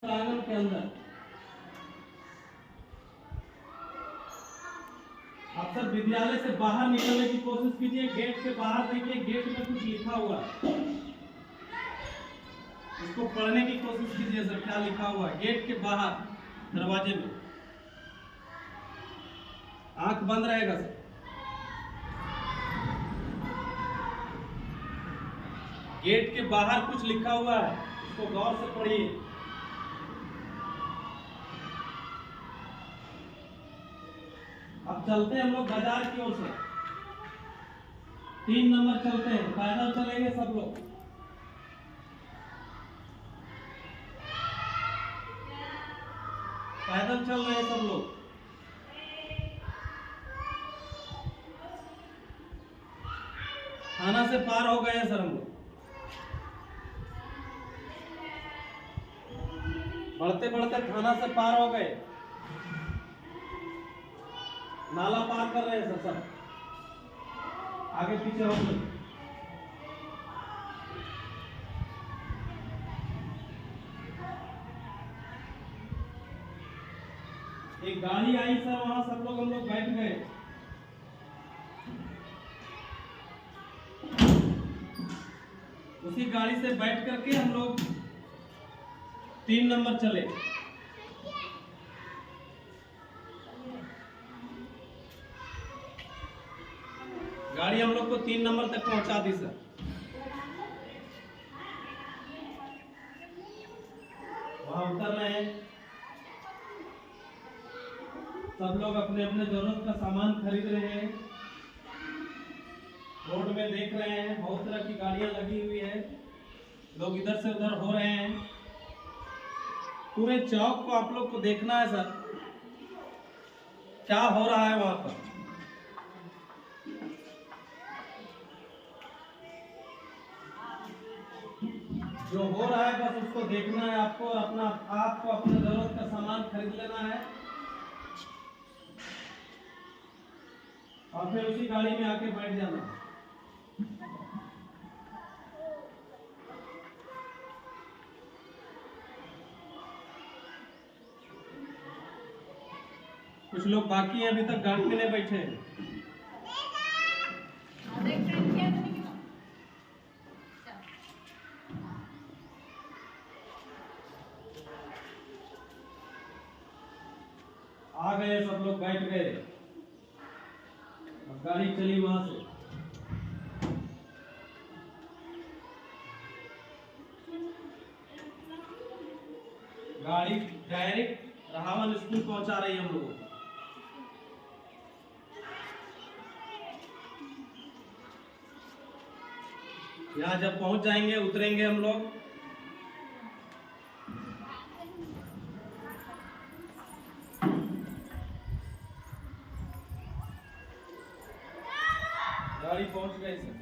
प्रांगण के अंदर आप सब विद्यालय से बाहर निकलने की कोशिश कीजिए। गेट के बाहर देखिए, गेट में कुछ लिखा हुआ है, इसको पढ़ने की कोशिश कीजिए सर, क्या लिखा हुआ है गेट के बाहर दरवाजे में। आंख बंद रहेगा सर। गेट के बाहर कुछ लिखा हुआ है, इसको गौर से पढ़िए। अब चलते हैं हम लोग बाजार की ओर से। 3 नंबर चलते हैं, पैदल चलेंगे सब लोग। पैदल चल रहे हैं सब लोग। थाना से पार हो गए हैं सर हम लोग। बढ़ते बढ़ते थाना से पार हो गए, नाला पार कर रहे हैं सर सब। आगे पीछे हो गए। एक गाड़ी आई सर, वहां सब लोग हम लोग बैठ गए। उसी गाड़ी से बैठ करके हम लोग 3 नंबर चले। गाड़ी हम लोग को 3 नंबर तक पहुंचा दी सर। वहां उतर रहे हैं सब लोग, अपने अपने जरूरत का सामान खरीद रहे हैं। रोड में देख रहे हैं बहुत तरह की गाड़ियां लगी हुई है, लोग इधर से उधर हो रहे हैं। पूरे चौक को आप लोग को देखना है सर, क्या हो रहा है वहां पर। जो हो रहा है बस उसको देखना है आपको, और आपको अपने जरूरत का सामान खरीद लेना है और फिर उसी गाड़ी में आके बैठ जाना। कुछ लोग बाकी हैं, अभी तक गाड़ी में नहीं बैठे हैं। आ गए सब लोग, बैठ गए। अब गाड़ी चली वहां से। गाड़ी डायरेक्ट रहावन स्कूल पहुंचा रही है हम लोगों को। यहाँ जब पहुंच जाएंगे उतरेंगे हम लोग। गाड़ी पहुंच गए सर।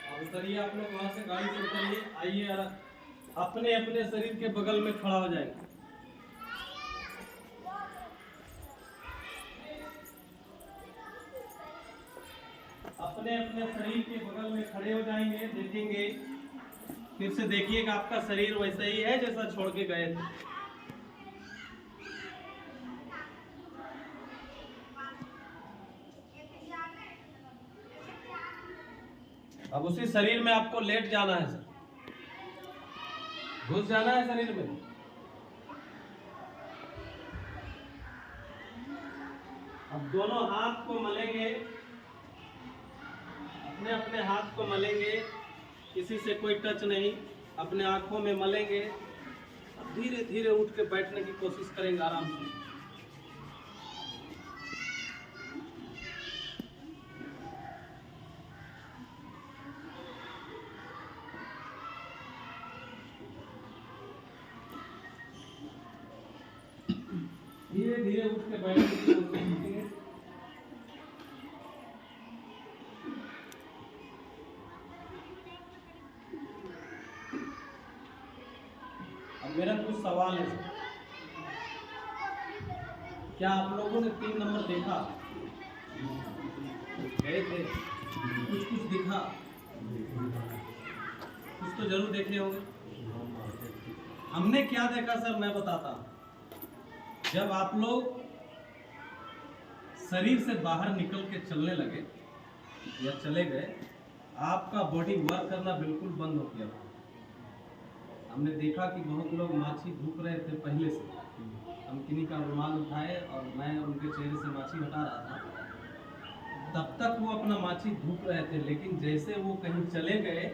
अब उतरिए आप लोग वहां से, गाड़ी से उतरिए, आइए और अपने अपने शरीर के बगल में खड़ा हो जाएगा। अपने अपने शरीर के बगल में खड़े हो जाएंगे, देखेंगे, फिर से देखिएगा आपका शरीर वैसा ही है जैसा छोड़ के गए थे। अब उसी शरीर में आपको लेट जाना है सर, घुस जाना है शरीर में। अब दोनों हाथ को मलेंगे, अपने अपने हाथ को मलेंगे, किसी से कोई टच नहीं, अपने आंखों में मलेंगे। अब धीरे धीरे उठ के बैठने की कोशिश करेंगे आराम से। धीरे धीरे उठ के बैठने की कोशिश करेंगे। अब मेरा कुछ सवाल है, क्या आप लोगों ने 3 नंबर देखा? गए थे, कुछ कुछ दिखा, कुछ तो जरूर देखे होंगे। हमने क्या देखा सर, मैं बताता हूं। जब आप लोग शरीर से बाहर निकल के चलने लगे या चले गए, आपका बॉडी वर्क करना बिल्कुल बंद हो गया। हमने देखा कि बहुत लोग माछी धूप रहे थे पहले से। हम किन्हीं का रुमाल उठाए और मैं उनके चेहरे से माछी हटा रहा था, तब तक वो अपना माछी धूप रहे थे। लेकिन जैसे वो कहीं चले गए,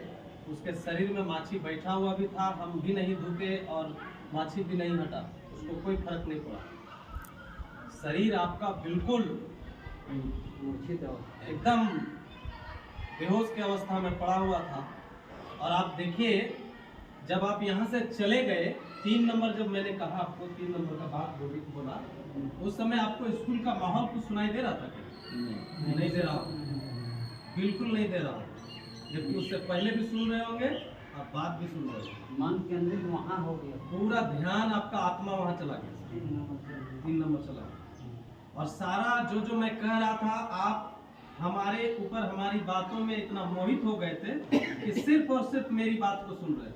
उसके शरीर में माछी बैठा हुआ भी था, हम भी नहीं धूपे और माछी भी नहीं हटा, उसको कोई फर्क नहीं पड़ा। शरीर आपका बिल्कुल एकदम बेहोश की अवस्था में पड़ा हुआ था। और आप देखिए, जब आप यहाँ से चले गए, 3 नंबर जब मैंने कहा आपको 3 नंबर का बात बॉडी को बोला, उस समय आपको स्कूल का माहौल कुछ सुनाई दे रहा था क्या? नहीं दे रहा हूँ, बिल्कुल नहीं दे रहा हूँ। जबकि उससे पहले भी सुन रहे होंगे और बात भी सुन रहे होंगे। मन केंद्रित वहाँ हो गया, पूरा ध्यान आपका आत्मा वहाँ चला गया, 3 नंबर चला गया। और सारा जो मैं कह रहा था, आप हमारे ऊपर हमारी बातों में इतना मोहित हो गए थे कि सिर्फ और सिर्फ मेरी बात को सुन रहे थे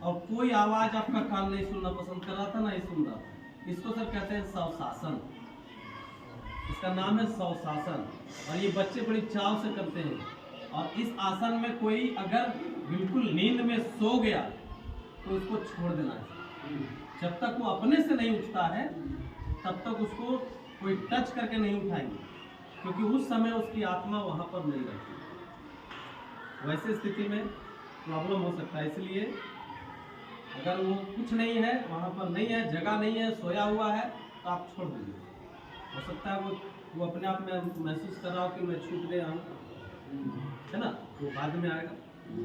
और कोई आवाज आपका कान नहीं सुनना पसंद कर रहा था, नहीं सुन रहा था। इसको सर कहते हैं स्वशासन, इसका नाम है स्वशासन। और ये बच्चे बड़ी चाव से करते हैं। और इस आसन में कोई अगर बिल्कुल नींद में सो गया तो उसको छोड़ देना है। जब तक वो अपने से नहीं उठता है तब तक उसको कोई टच करके नहीं उठाएंगे, क्योंकि उस समय उसकी आत्मा वहाँ पर नहीं रहती। वैसे स्थिति में प्रॉब्लम हो सकता है। इसलिए अगर वो कुछ नहीं है, वहाँ पर नहीं है, जगह नहीं है, सोया हुआ है, तो आप छोड़ दीजिए। हो सकता है वो अपने आप में महसूस कर रहा हो कि मैं छूट गया हूँ, है ना, वो बाद में आएगा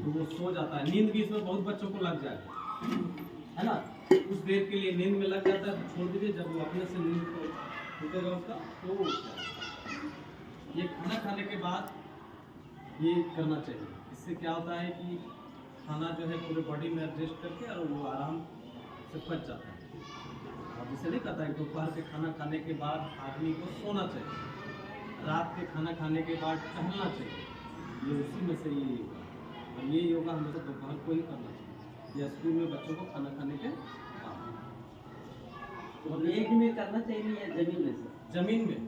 तो वो सो जाता है। नींद भी इसमें बहुत बच्चों को लग जाएगा, है ना, कुछ देर के लिए नींद में लग जाता है, तो छोड़ दीजिए। जब वो अपने से नींद को छूटेगा उसका, तो वो उठ जाएगा। ये खाना खाने के बाद ये करना चाहिए। इससे क्या होता है कि खाना जो है पूरे बॉडी में एडजस्ट करके और वो आराम से पच जाता है। अब इसे नहीं कहता है दोपहर के खाना खाने के बाद आदमी को सोना चाहिए, रात के खाना खाने के बाद टहलना चाहिए। ये उसी में से ये योगा, और ये योगा हमेशा दोपहर को ही करना चाहिए या स्कूल में बच्चों को खाना खाने के बाद। तो बेड में करना चाहिए या जमीन में? सर जमीन में,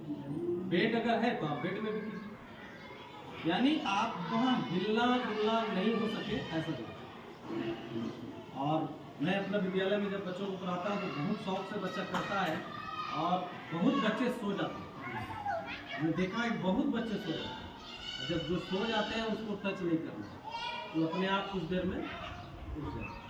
बेड अगर है तो आप बेड में भी कीजिए, यानी आप वहाँ हिलना डुलना नहीं हो सके ऐसा जगह। और मैं अपना विद्यालय में जब बच्चों को पढ़ाता हूँ तो बहुत शौक से बच्चा करता है और बहुत बच्चे सो जाते हैं। मैंने देखा है बहुत बच्चे सो जाते हैं। जब जो सो जाते हैं उसको टच नहीं करना, तो अपने आप कुछ देर में उठ जाए।